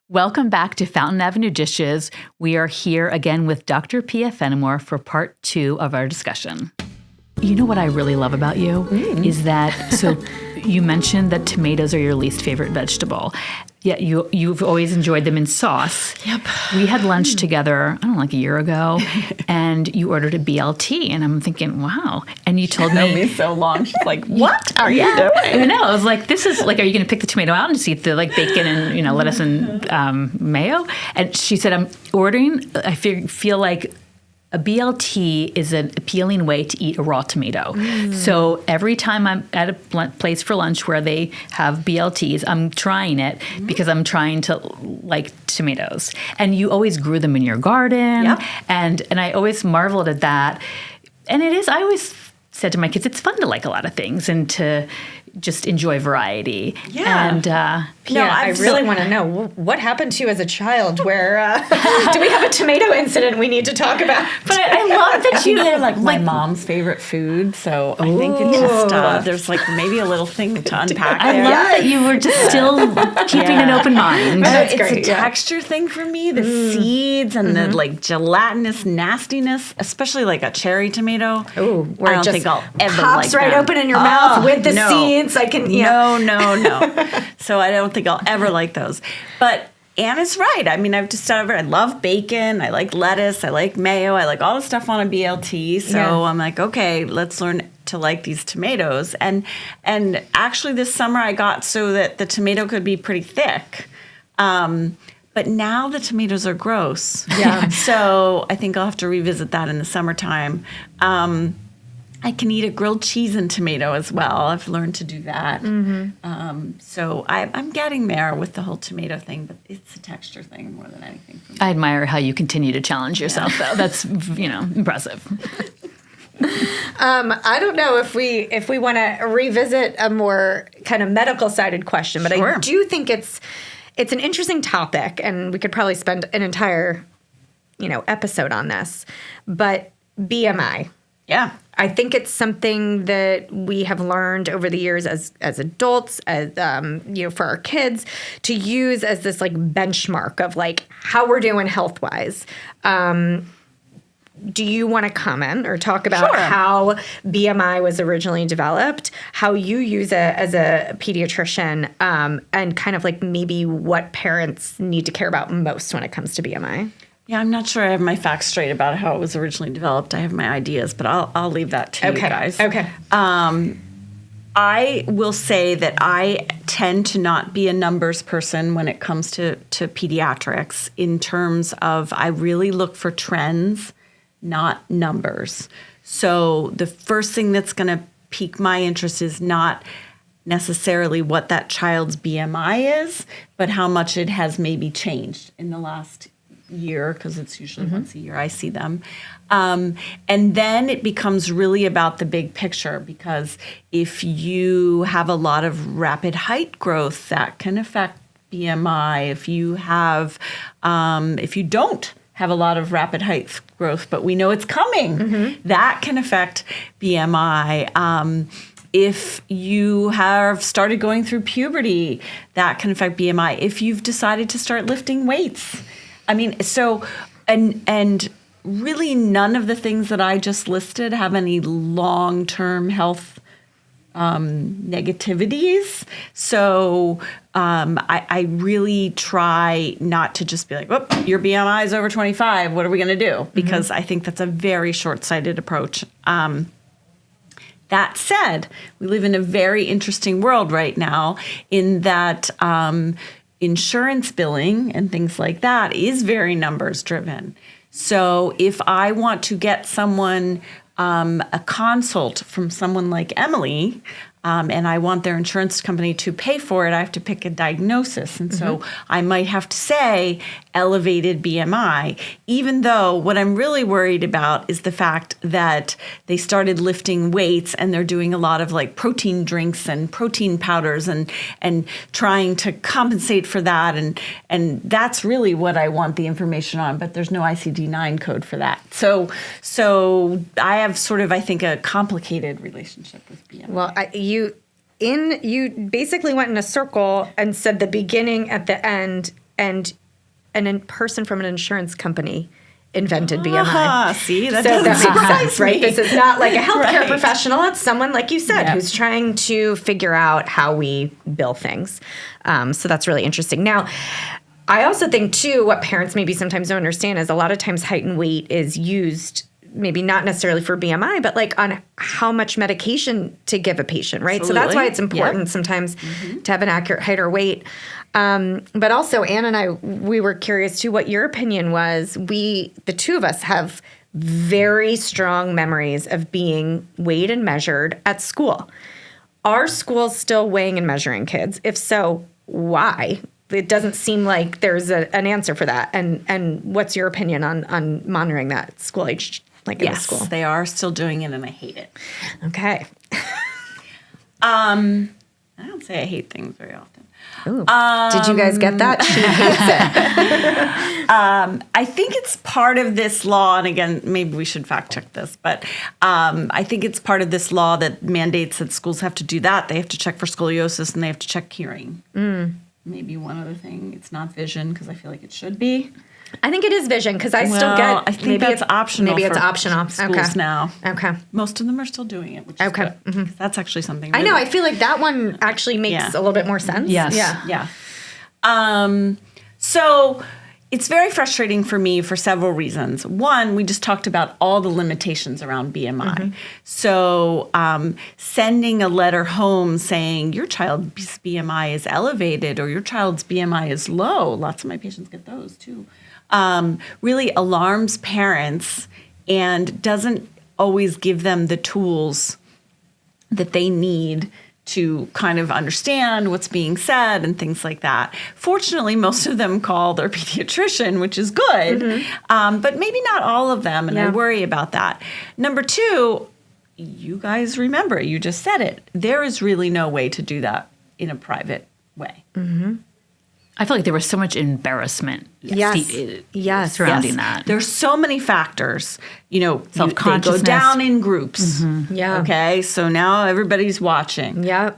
Welcome back to Fountain Avenue Dishes. We are here again with Dr. Pia Fenimore for part 2 of our discussion. You know what I really love about you is that, so you mentioned that tomatoes are your least favorite vegetable. Yet you've always enjoyed them in sauce. Yep. We had lunch together, I don't know, like a year ago, and you ordered a BLT, and I'm thinking, wow. And you told me so long. She's like, what are you doing? I know. I was like, this is like, are you going to pick the tomato out and just eat the like bacon and lettuce and mayo? And she said, I'm ordering. I feel like a BLT is an appealing way to eat a raw tomato. So every time I'm at a place for lunch where they have BLTs, I'm trying it because I'm trying to like tomatoes. And you always grew them in your garden. And I always marveled at that. And it is, I always said to my kids, it's fun to like a lot of things and to just enjoy variety. Yeah. And I really want to know what happened to you as a child. Where do we have a tomato incident we need to talk about? But I love that you they're like my mom's favorite food, so I think it's just there's like maybe a little thing to unpack. I there. love that you were just still keeping an open mind. That's It's great, a texture thing for me. The seeds and the like gelatinous nastiness, especially like a cherry tomato. Ooh, I don't think I'll ever pops like right them. open in your mouth with the no. seeds. I can. No. So I don't think I'll ever like those. But Anna's right. I mean, I've discovered I love bacon. I like lettuce. I like mayo. I like all the stuff on a BLT. So I'm like, okay, let's learn to like these tomatoes. And actually this summer I got so that the tomato could be pretty thick. But now the tomatoes are gross. Yeah. So I think I'll have to revisit that in the summertime. I can eat a grilled cheese and tomato as well. I've learned to do that. So I'm getting there with the whole tomato thing, but it's a texture thing more than anything for me. I admire how you continue to challenge yourself, though. That's, impressive. I don't know if we want to revisit a more kind of medical sided question, but I do think it's an interesting topic, and we could probably spend an entire episode on this. But BMI. Yeah. I think it's something that we have learned over the years as adults, as for our kids, to use as this like benchmark of like how we're doing health wise. Do you want to comment or talk about how BMI was originally developed, how you use it as a pediatrician, and kind of like maybe what parents need to care about most when it comes to BMI? Yeah, I'm not sure I have my facts straight about how it was originally developed. I have my ideas, but I'll leave that to you guys. Okay. I will say that I tend to not be a numbers person when it comes to pediatrics in terms of I really look for trends, not numbers. So the first thing that's going to pique my interest is not necessarily what that child's BMI is, but how much it has maybe changed in the last year, because it's usually once a year I see them. And then it becomes really about the big picture, because if you have a lot of rapid height growth, that can affect BMI. If you have, if you don't have a lot of rapid height growth, but we know it's coming, that can affect BMI. If you have started going through puberty, that can affect BMI. If you've decided to start lifting weights, I mean, so, and really none of the things that I just listed have any long-term health negativities. So I really try not to just be like, oh, your BMI is over 25. What are we going to do? Because I think that's a very short-sighted approach. That said, we live in a very interesting world right now in that insurance billing and things like that is very numbers driven. So if I want to get someone a consult from someone like Emily, and I want their insurance company to pay for it, I have to pick a diagnosis. And so I might have to say elevated BMI, even though what I'm really worried about is the fact that they started lifting weights and they're doing a lot of like protein drinks and protein powders and trying to compensate for that. And that's really what I want the information on, but there's no ICD-9 code for that. So I have sort of, I think, a complicated relationship with BMI. Well, you basically went in a circle and said the beginning at the end and a person from an insurance company invented BMI. See, that that doesn't makes surprise sense, right? me. This is not like a healthcare Right. professional. It's someone, like you said, Yeah. who's trying to figure out how we bill things. So that's really interesting. Now, I also think, too, what parents maybe sometimes don't understand is a lot of times height and weight is used maybe not necessarily for BMI, but like on how much medication to give a patient, right? So that's why it's important sometimes to have an accurate height or weight. But also, Anne and I, we were curious too what your opinion was. The two of us have very strong memories of being weighed and measured at school. Are schools still weighing and measuring kids? If so, why? It doesn't seem like there's an answer for that. And what's your opinion on monitoring that at school age, like in the Yes, school? they are still doing it, and I hate it. Okay. I don't say I hate things very often. Ooh. Did you guys get that? She hates it. I think it's part of this law, and again, maybe we should fact check this, but I think it's part of this law that mandates that schools have to do that. They have to check for scoliosis, and they have to check hearing. Maybe one other thing, it's not vision, because I feel like it should be. I think it is vision because I still Well, get. I think that's optional. Maybe it's for optional. schools now. Okay. Most of them are still doing it, which is Okay. good. 'Cause that's actually something. I know. really- I feel like that one actually makes Yeah. a little bit more sense. Yes. Yeah. Yeah. So it's very frustrating for me for several reasons. One, we just talked about all the limitations around BMI. So sending a letter home saying your child's BMI is elevated or your child's BMI is low, lots of my patients get those too, really alarms parents and doesn't always give them the tools that they need to kind of understand what's being said and things like that. Fortunately, most of them call their pediatrician, which is good, but maybe not all of them, and I worry about that. Number two, you guys remember, you just said it, there is really no way to do that in a private way. I feel like there was so much embarrassment Yes. surrounding that. There's so many factors. You know, they go Self-consciousness. down in groups. Yeah. Okay, so now everybody's watching. Yeah.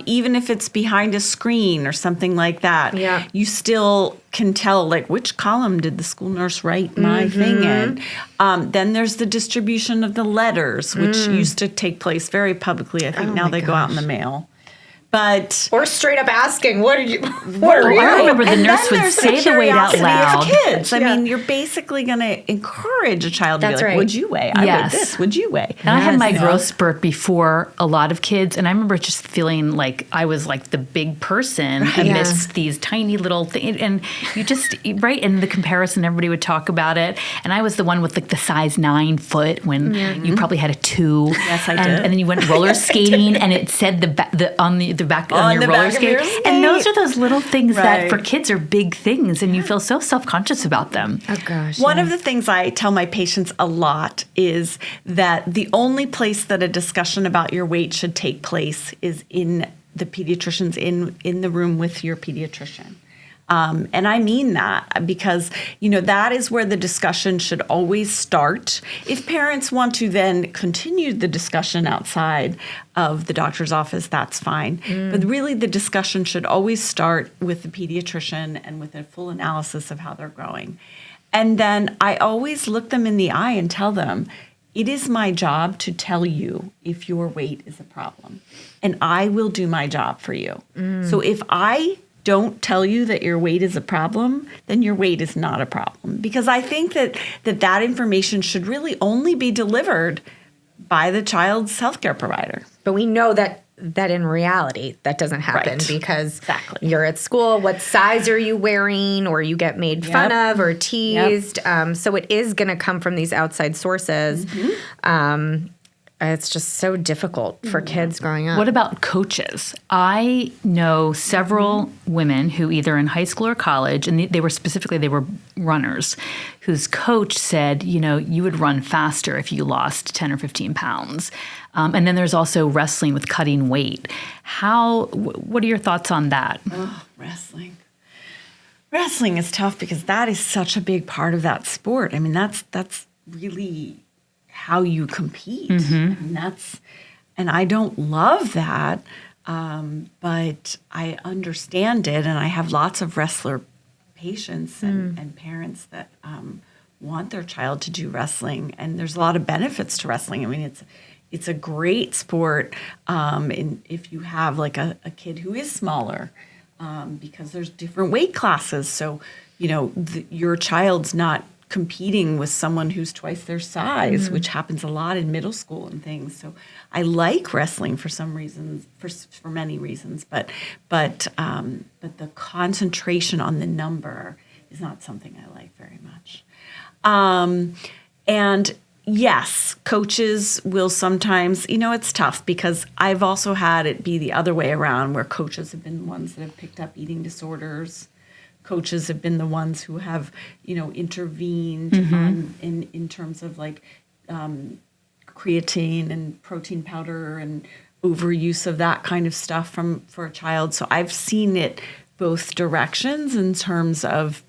Even if it's behind a screen or something like that, Yeah. you still can tell, like, which column did the school nurse write my thing in. Then there's the distribution of the letters, which used to take place very publicly. I think now they go out in the mail. But Or straight up asking, what are you? I remember the and nurse then would there's say the weight out curiosity loud. of kids. I mean, you're basically going to encourage a child to That's be like, right. "Would you weigh? I weigh Yes. this. Would you weigh?" And I had my You know? growth spurt before a lot of kids, and I remember just feeling like I was like the big person amidst these tiny little things. And you just, right, in the comparison, everybody would talk about it. And I was the one with like the size 9 foot when you probably had a 2. Yes, I and, did. And then you went roller skating, and it said on the back On on your the roller back of skate. your And those skate. are those little things that Right. for kids are big things, and you feel so self-conscious about them. Oh gosh. One of the things I tell my patients a lot is that the only place that a discussion about your weight should take place is in the pediatrician's in the room with your pediatrician. And I mean that because, you know, that is where the discussion should always start. If parents want to then continue the discussion outside of the doctor's office, that's fine. But really the discussion should always start with the pediatrician and with a full analysis of how they're growing. And then I always look them in the eye and tell them, it is my job to tell you if your weight is a problem. And I will do my job for you. So if I don't tell you that your weight is a problem, then your weight is not a problem. Because I think that information should really only be delivered by the child's healthcare provider. But we know that in reality that doesn't happen Right. because Exactly. you're at school. What size are you wearing? Or you get made fun of or teased. So it is going to come from these outside sources. It's just so difficult for kids growing up. What about coaches? I know several women who either in high school or college, and they were runners, whose coach said, you know, you would run faster if you lost 10 or 15 pounds. And then there's also wrestling with cutting weight. What are your thoughts on that? Oh, wrestling. Wrestling is tough because that is such a big part of that sport. I mean, that's really how you compete. I mean, and I don't love that, but I understand it, and I have lots of wrestler patients and parents that want their child to do wrestling, and there's a lot of benefits to wrestling. I mean, it's a great sport if you have like a kid who is smaller, because there's different weight classes. So, your child's not competing with someone who's twice their size, which happens a lot in middle school and things. So I like wrestling for some reasons, for many reasons, but the concentration on the number is not something I like very much. And yes, coaches will sometimes, it's tough because I've also had it be the other way around where coaches have been the ones that have picked up eating disorders. Coaches have been the ones who have, intervened in terms of like creatine and protein powder and overuse of that kind of stuff for a child. So I've seen it both directions in terms of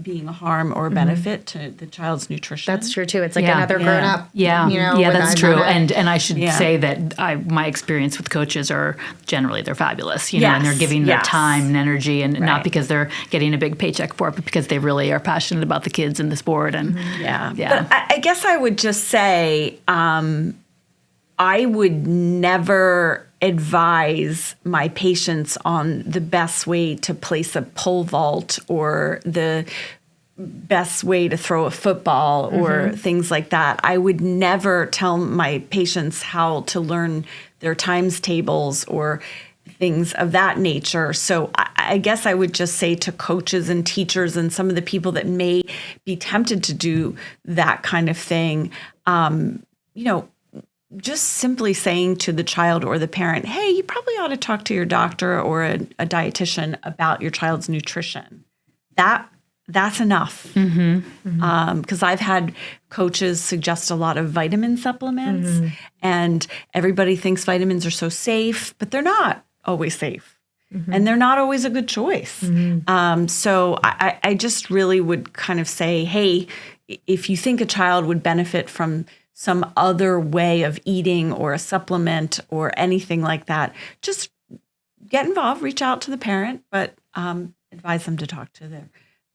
being a harm or a benefit to the child's nutrition. That's true too. It's like another grown up. Yeah, that's true. And I should say that my experience with coaches are generally they're fabulous, and they're giving their time and energy, and not because they're getting a big paycheck for it, but because they really are passionate about the kids and the sport. And But I guess I would just say I would never advise my patients on the best way to place a pole vault or the best way to throw a football or things like that. I would never tell my patients how to learn their times tables or things of that nature. So I guess I would just say to coaches and teachers and some of the people that may be tempted to do that kind of thing, just simply saying to the child or the parent, hey, you probably ought to talk to your doctor or a dietitian about your child's nutrition. That's enough. Because I've had coaches suggest a lot of vitamin supplements, and everybody thinks vitamins are so safe, but they're not always safe. And they're not always a good choice. So I just really would kind of say, hey, if you think a child would benefit from some other way of eating or a supplement or anything like that, just get involved, reach out to the parent, but advise them to talk to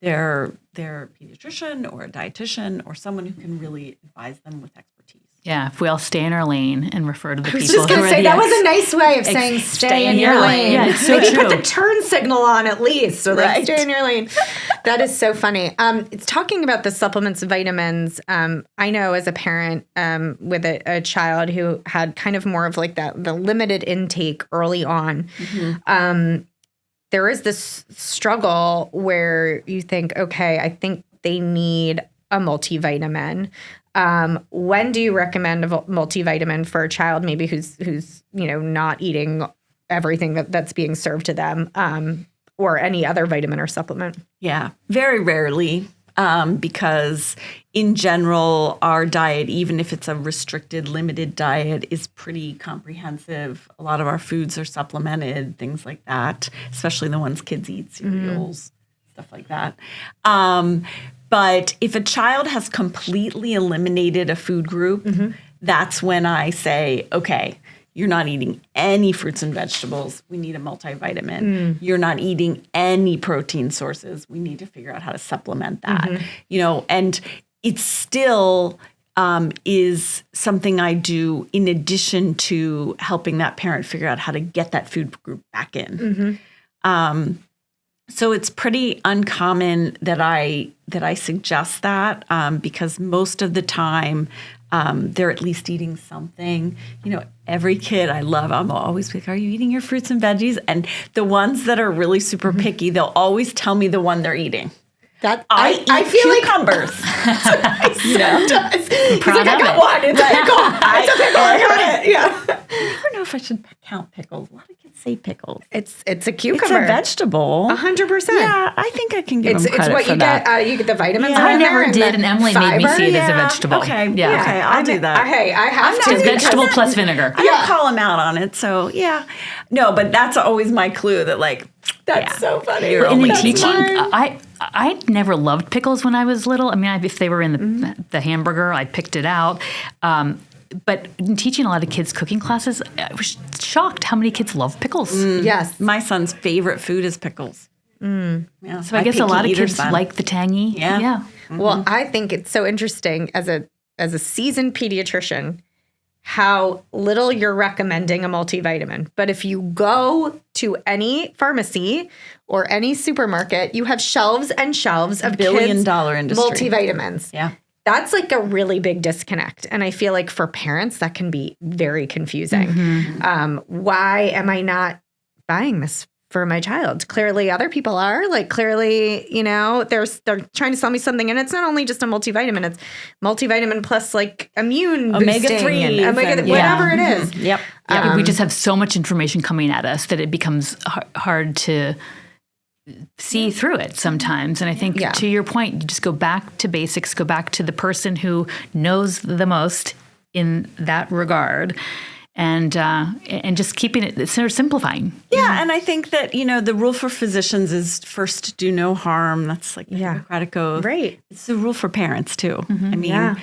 their pediatrician or a dietitian or someone who can really advise them with expertise. Yeah, if we all stay in our lane and refer to the people who are the that was a nice way of saying stay in your lane. Yeah, it's so Maybe true. put the turn signal on at least, so like stay in your lane. That is so funny. It's talking about the supplements, vitamins. I know as a parent with a child who had kind of more of like the limited intake early on. There is this struggle where you think, okay, I think they need a multivitamin. When do you recommend a multivitamin for a child maybe who's not eating everything that's being served to them, or any other vitamin or supplement? Yeah, very rarely, because in general, our diet, even if it's a restricted, limited diet, is pretty comprehensive. A lot of our foods are supplemented, things like that, especially the ones kids eat, cereals, stuff like that. But if a child has completely eliminated a food group, that's when I say, okay, you're not eating any fruits and vegetables. We need a multivitamin. You're not eating any protein sources. We need to figure out how to supplement that. And it still is something I do in addition to helping that parent figure out how to get that food group back in. So it's pretty uncommon that I suggest that, because most of the time they're at least eating something. Every kid I love, I'm always like, are you eating your fruits and veggies? And the ones that are really super picky, they'll always tell me the one they're eating. That I feel cucumbers. Sometimes. I'm proud I got of one. It's a pickle. It's a pickle. I got it. Yeah. I never know if I should count pickles. A lot of kids say pickles. It's a cucumber. It's a vegetable. 100%. Yeah, I think I can give them credit It's what for you that. get. You get the vitamins. I in never there did, and Emily made me see it as a vegetable. Okay, Yeah. okay, I'll do that. Hey, I have to. It's vegetable plus vinegar. I don't call them out on it, so yeah. No, but that's always my clue that That's so funny. In the teaching, I never loved pickles when I was little. I mean, if they were in the hamburger, I picked it out. But in teaching a lot of kids cooking classes, I was shocked how many kids love pickles. Yes. My son's favorite food is pickles. Yeah. So I guess a lot of kids like the tangy. Yeah. Mm-hmm. Well, I think it's so interesting as a seasoned pediatrician how little you're recommending a multivitamin. But if you go to any pharmacy or any supermarket, you have shelves and shelves of billion-dollar industry multivitamins. Yeah. That's like a really big disconnect. And I feel like for parents, that can be very confusing. Why am I not buying this for my child? Clearly other people are. Like clearly, they're trying to sell me something, and it's not only just a multivitamin, it's multivitamin plus like immune omega-3 and whatever it is. Yep. Yeah, we just have so much information coming at us that it becomes hard to see through it sometimes. And I think to your point, you just go back to basics, go back to the person who knows the most in that regard. And just keeping it sort of simplifying. Yeah, and I think that, the rule for physicians is first do no harm. That's like the Hippocratic Oath. Right. It's the rule for parents too. I mean,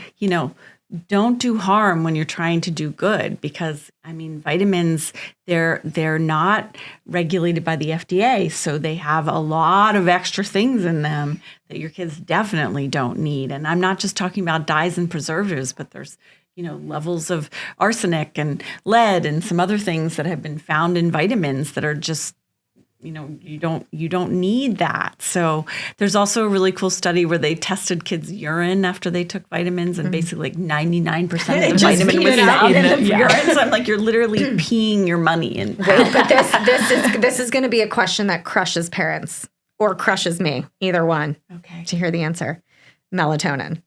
don't do harm when you're trying to do good, because vitamins, they're not regulated by the FDA, so they have a lot of extra things in them that your kids definitely don't need. And I'm not just talking about dyes and preservatives, but there's levels of arsenic and lead and some other things that have been found in vitamins that are just, you don't need that. So there's also a really cool study where they tested kids' urine after they took vitamins, and basically like 99% of the vitamin was in the urine. So I'm like, you're literally peeing your money in. Wait, but this is going to be a question that crushes parents or crushes me, either one. Okay. To hear the answer. Melatonin.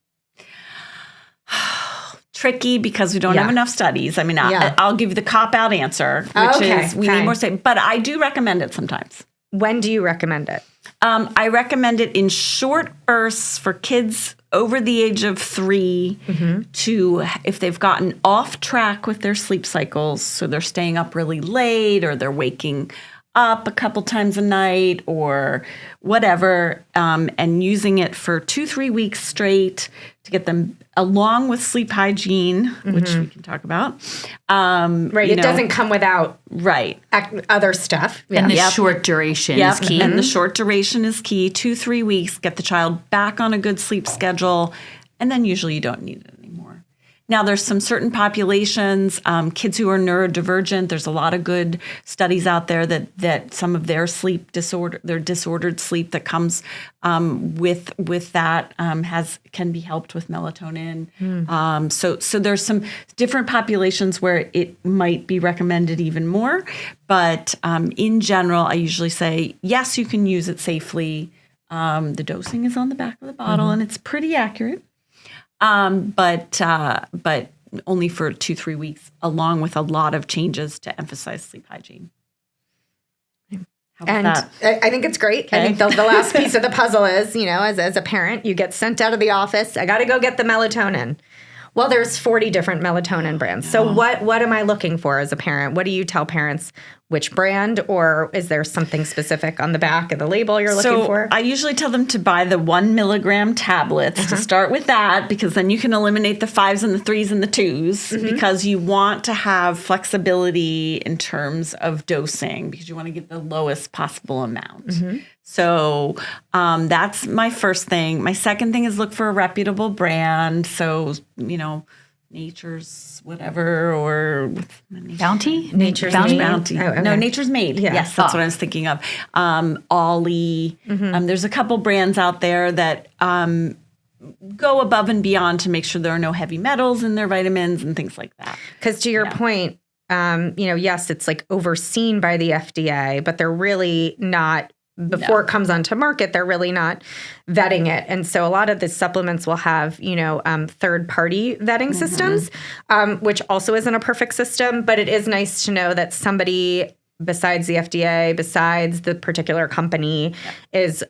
Tricky because we don't have enough studies. I mean, I'll give you the cop-out answer, which is we need more studies. But I do recommend it sometimes. When do you recommend it? I recommend it in short bursts for kids over the age of 3 to, if they've gotten off track with their sleep cycles, so they're staying up really late or they're waking up a couple times a night or whatever, and using it for 2-3 weeks straight to get them, along with sleep hygiene, which we can talk about. Right. It doesn't come without other stuff. Yeah. And the short duration is key. And the short duration is key. 2-3 weeks, get the child back on a good sleep schedule, and then usually you don't need it anymore. Now, there's some certain populations, kids who are neurodivergent. There's a lot of good studies out there that some of their sleep disorder, their disordered sleep that comes with that can be helped with melatonin. So there's some different populations where it might be recommended even more. But in general, I usually say, yes, you can use it safely. The dosing is on the back of the bottle, and it's pretty accurate. But only for 2-3 weeks, along with a lot of changes to emphasize sleep hygiene. How about that? I think it's great. Okay. I think the last piece of the puzzle is, as a parent, you get sent out of the office. I got to go get the melatonin. Well, there's 40 different melatonin brands. So what am I looking for as a parent? What do you tell parents? Which brand, or is there something specific on the back of the label you're looking for? I usually tell them to buy the 1 milligram tablets to start with that, because then you can eliminate the 5s and the 3s and the 2s, because you want to have flexibility in terms of dosing, because you want to get the lowest possible amount. So that's my first thing. My second thing is look for a reputable brand. So, Nature's whatever, or Bounty? Nature's Bounty. Oh, okay. No, Nature's Made. Yeah. Yes, that's what I was thinking of. Ollie. There's a couple brands out there that go above and beyond to make sure there are no heavy metals in their vitamins and things like that. Because to your point, yes, it's like overseen by the FDA, but they're really not. Before it comes onto market, they're really not vetting it. And so a lot of the supplements will have, third-party vetting systems, which also isn't a perfect system. But it is nice to know that somebody besides the FDA, besides the particular company, is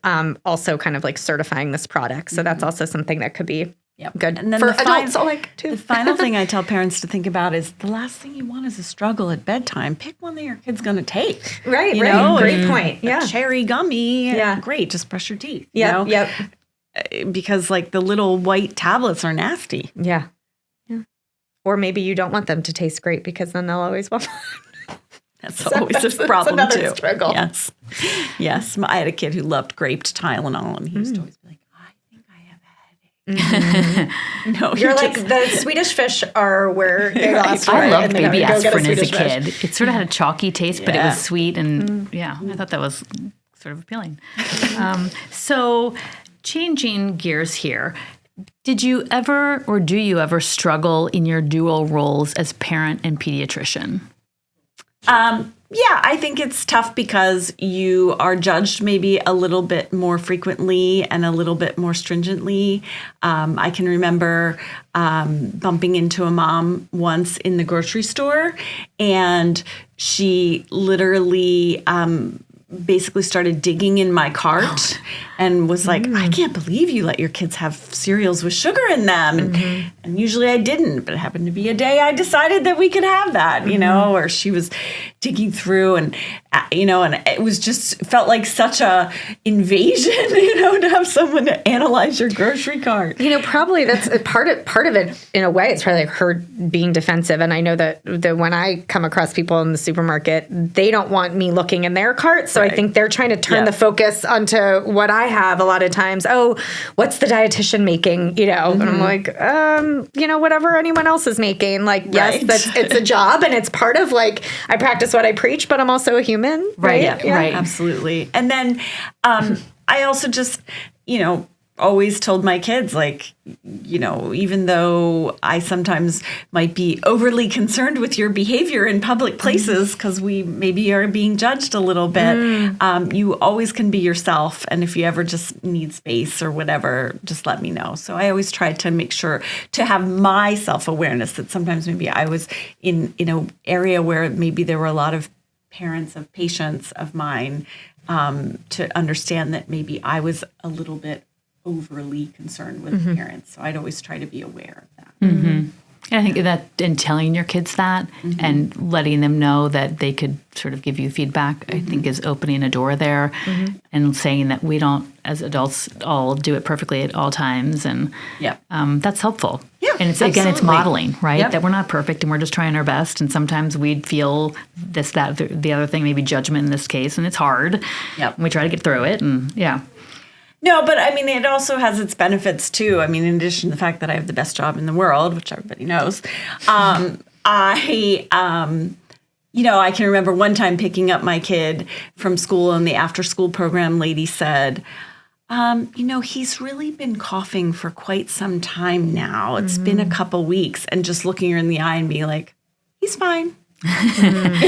also kind of like certifying this product. So that's also something that could be good. And then for adults alike, too. The final thing I tell parents to think about is the last thing you want is a struggle at bedtime. Pick one that your kid's going to take. Right. Great point. Yeah. Cherry gummy. Yeah. Great. Just brush your teeth. Yep. Because like the little white tablets are nasty. Yeah. Or maybe you don't want them to taste great, because then they'll always want That's always a problem that's too. another struggle. Yes. Yes. I had a kid who loved graped Tylenol, and he used to always be like, I think I have a headache. No, You're like, the Swedish fish are where they lost. I loved and baby go get aspirin as a Swedish fish. kid. It sort of had a chalky taste, but it Yeah. was sweet. And I thought that was sort of appealing. So changing gears here, did you ever or do you ever struggle in your dual roles as parent and pediatrician? Yeah, I think it's tough because you are judged maybe a little bit more frequently and a little bit more stringently. I can remember bumping into a mom once in the grocery store, and she literally basically started digging in my cart and was like, I can't believe you let your kids have cereals with sugar in them. And usually I didn't, but it happened to be a day I decided that we could have that, you know, or she was digging through and, you know, and it was just felt like such a invasion, you know, to have someone to analyze your grocery cart. You know, probably that's part of it in a way. It's probably like her being defensive. And I know that when I come across people in the supermarket, they don't want me looking in their cart. So I think they're trying to turn the focus onto what I have a lot of times. Oh, what's the dietitian making? You know, and I'm like, you know, whatever anyone else is making. Like, yes, it's a job, and it's part of like I practice what I preach, but I'm also a human. Right. Yeah, right. Absolutely. And then I also just, you know, always told my kids, like, you know, even though I sometimes might be overly concerned with your behavior in public places because we maybe are being judged a little bit, you always can be yourself. And if you ever just need space or whatever, just let me know. So I always tried to make sure to have my self-awareness that sometimes maybe I was in an area where maybe there were a lot of parents of patients of mine to understand that maybe I was a little bit overly concerned with parents. So I'd always try to be aware of that. And I think that in telling your kids that and letting them know that they could sort of give you feedback, I think is opening a door there and saying that we don't, as adults, all do it perfectly at all times. And that's helpful. Yeah, and it's absolutely. again, it's modeling, right? Yep. That we're not perfect and we're just trying our best. And sometimes we'd feel this, that, the other thing, maybe judgment in this case, and it's hard. Yep. And we try to get through it. And No, but I mean, it also has its benefits too. I mean, in addition to the fact that I have the best job in the world, which everybody knows, you know, I can remember one time picking up my kid from school and the after school program lady said, you know, he's really been coughing for quite some time now. It's been a couple weeks, and just looking her in the eye and being like, he's fine. I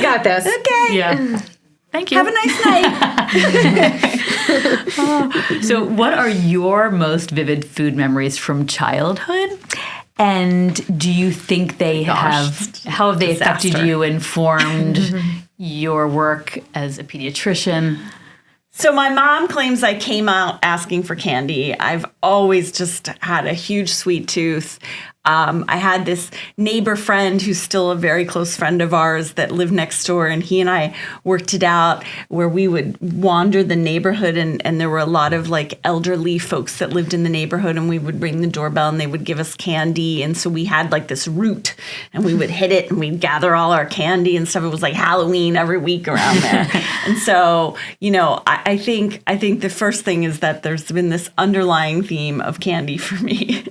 got this. Okay. yeah. Thank you. Have a nice night. So what are your most vivid food memories from childhood? And do you think they how have they affected disaster. you, informed your work as a pediatrician? So my mom claims I came out asking for candy. I've always just had a huge sweet tooth. I had this neighbor friend who's still a very close friend of ours that lived next door, and he and I worked it out where we would wander the neighborhood, and there were a lot of like elderly folks that lived in the neighborhood, and we would ring the doorbell and they would give us candy. And so we had like this route, and we would hit it and we'd gather all our candy and stuff. It was like Halloween every week around there. And so, you know, I think the first thing is that there's been this underlying theme of candy for me.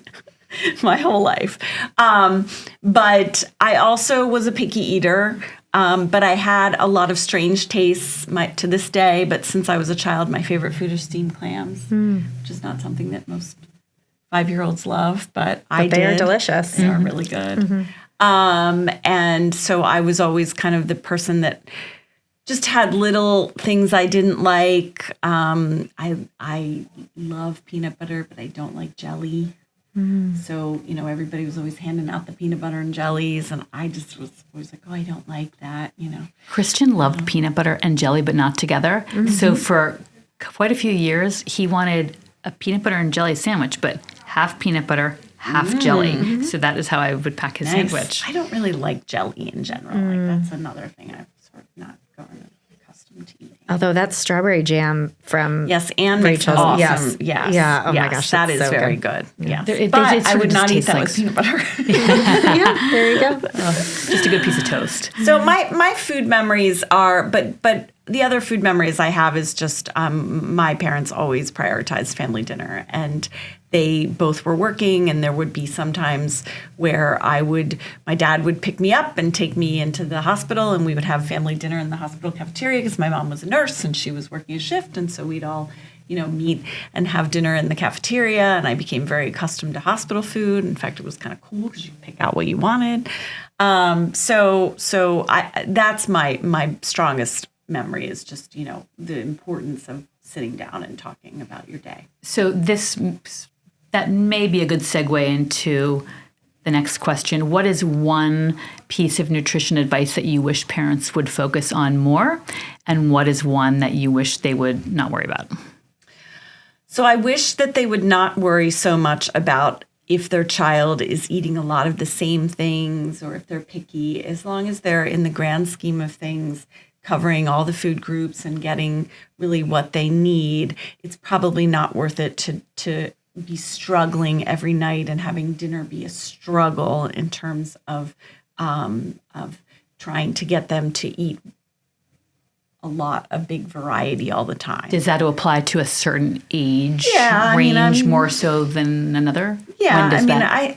My whole life. But I also was a picky eater, but I had a lot of strange tastes to this day. But since I was a child, my favorite food is steamed clams, which is not something that most 5-year-olds love, but I did. They are delicious. They are really good. And so I was always kind of the person that just had little things I didn't like. I love peanut butter, but I don't like jelly. So, you know, everybody was always handing out the peanut butter and jellies, and I just was always like, oh, I don't like that, you know. Christian loved peanut butter and jelly, but not together. So for quite a few years, he wanted a peanut butter and jelly sandwich, but half peanut butter, half jelly. So that is how I would pack his sandwich. I don't really like jelly in general. Like, that's another thing I've sort of not gotten accustomed accustomed to eating. Although that strawberry jam from Anne makes Rachel's, awesome. yes. Yes. Yeah. Oh my gosh, that that's is so very good. good. Yes. But I would not eat that with peanut butter. Yeah, there you go. Just a good piece of toast. So my food memories are, but the other food memories I have is just my parents always prioritized family dinner, and they both were working, and there would be sometimes where my dad would pick me up and take me into the hospital, and we would have family dinner in the hospital cafeteria because my mom was a nurse and she was working a shift, and so we'd all meet and have dinner in the cafeteria, and I became very accustomed to hospital food. In fact, it was kind of cool because you could pick out what you wanted. So that's my strongest memory is just, the importance of sitting down and talking about your day. So that may be a good segue into the next question. What is one piece of nutrition advice that you wish parents would focus on more? And what is one that you wish they would not worry about? So I wish that they would not worry so much about if their child is eating a lot of the same things or if they're picky, as long as they're in the grand scheme of things covering all the food groups and getting really what they need, it's probably not worth it to be struggling every night and having dinner be a struggle in terms of trying to get them to eat a big variety all the time. Does that apply to a certain age range more so than another? Yeah,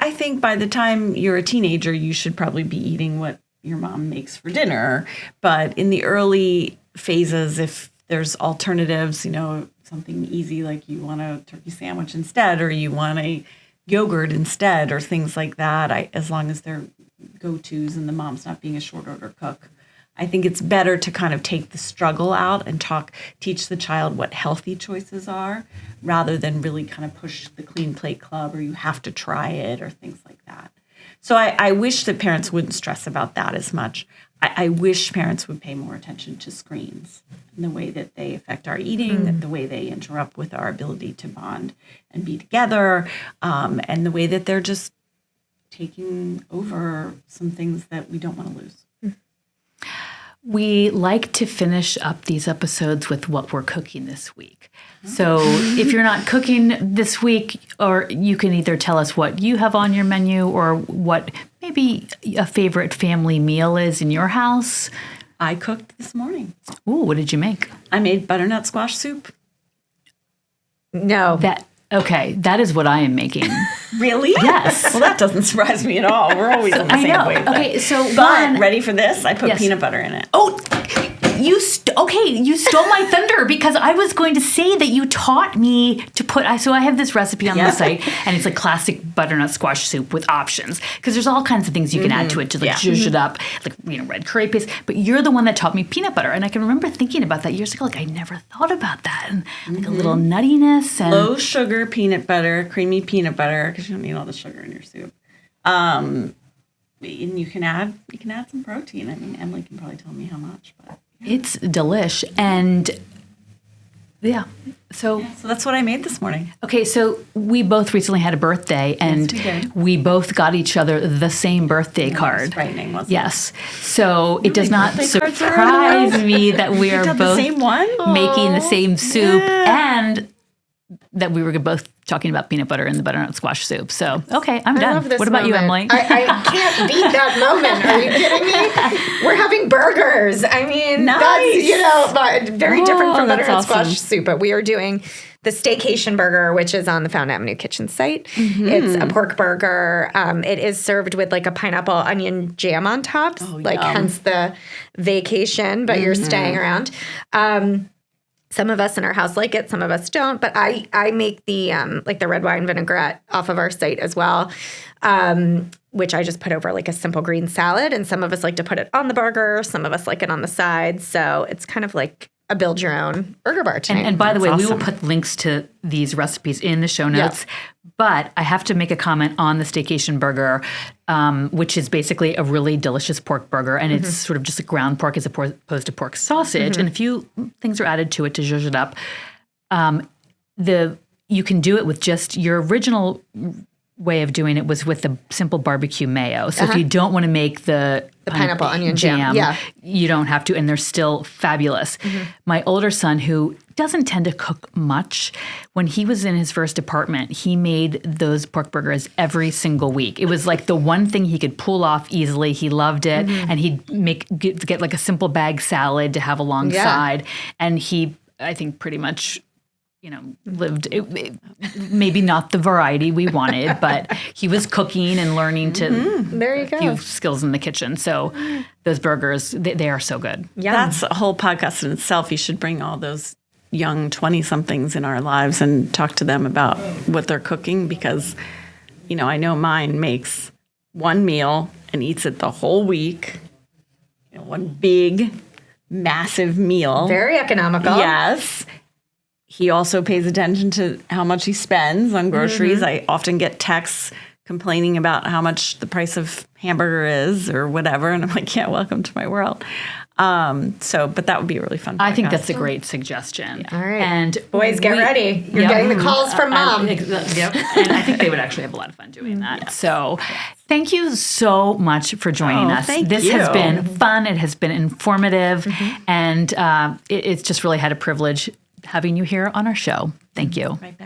I think by the time you're a teenager, you should probably be eating what your mom makes for dinner. But in the early phases, if there's alternatives, something easy like you want a turkey sandwich instead, or you want a yogurt instead, or things like that, as long as they're go-tos and the mom's not being a short order cook, I think it's better to kind of take the struggle out and teach the child what healthy choices are, rather than really kind of push the clean plate club or you have to try it or things like that. So I wish that parents wouldn't stress about that as much. I wish parents would pay more attention to screens and the way that they affect our eating, and the way they interrupt with our ability to bond and be together, and the way that they're just taking over some things that we don't want to lose. We like to finish up these episodes with what we're cooking this week. So if you're not cooking this week, or you can either tell us what you have on your menu or what maybe a favorite family meal is in your house. I cooked this morning. Ooh, what did you make? I made butternut squash soup. No. That is what I am making. Really? Yes. Well, that doesn't surprise me at all. We're always on the I same know. wavelength. Okay, so ready for this? I put peanut butter in it. Oh, you stole my thunder, because I was going to say that you taught me to put. So I have this recipe on the site, and it's a classic butternut squash soup with options, because there's all kinds of things you can add to it to zhuzh it up, like red curry paste. But you're the one that taught me peanut butter, and I can remember thinking about that years ago. Like I never thought about that, and like a little nuttiness and low sugar peanut butter, creamy peanut butter, because you don't need all the sugar in your soup. And you can add some protein. I mean, Emily can probably tell me how much, but. It's delish. And so that's what I made this morning. Okay, so we both recently had a birthday, and we both got each other the same birthday card. It was frightening, wasn't it? Yes. So it does not surprise me that we are both the same one? making the same soup, and that we were both talking about peanut butter and the butternut squash soup. So, okay, I'm done. What about you, Emily? I can't beat that moment. Are you kidding me? We're having burgers. I mean, that's, very different from butternut squash soup, but we are doing the Staycation burger, which is on the Fountain Avenue Kitchen site. It's a pork burger. It is served with like a pineapple onion jam on top, hence the vacation, but you're staying around. Some of us in our house like it, some of us don't. But I make the the red wine vinaigrette off of our site as well, which I just put over like a simple green salad. And some of us like to put it on the burger. Some of us like it on the side. So it's kind of like a build your own burger bar tonight. And by the way, we will put links to these recipes in the show notes. Yep. But I have to make a comment on the Staycation burger, which is basically a really delicious pork burger. And it's sort of just a ground pork as opposed to pork sausage. And a few things are added to it to zhuzh it up. You can do it with just your original way of doing it was with the simple barbecue mayo. So if you don't want to make the pineapple onion jam, you don't have to, and they're still fabulous. My older son, who doesn't tend to cook much, when he was in his first apartment, he made those pork burgers every single week. It was like the one thing he could pull off easily. He loved it, and he'd get like a simple bag salad to have alongside, and he, I think, pretty much, lived maybe not the variety we wanted, but he was cooking and learning to there you go. a few skills in the kitchen. So those burgers, they are so good. Yeah, that's a whole podcast in itself. You should bring all those young 20-somethings in our lives and talk to them about what they're cooking, because, I know mine makes one meal and eats it the whole week. One big, massive meal. Very economical. Yes. He also pays attention to how much he spends on groceries. I often get texts complaining about how much the price of hamburger is or whatever. And I'm like, yeah, welcome to my world. But that would be a really fun podcast. I think that's a great suggestion. All right. And boys, get ready. You're getting the calls from mom. And I think they would actually have a lot of fun doing that. Yes. So thank you so much for joining us. This has been fun. It has been informative. And it's just really had a privilege having you here on our show. Thank you. Right back.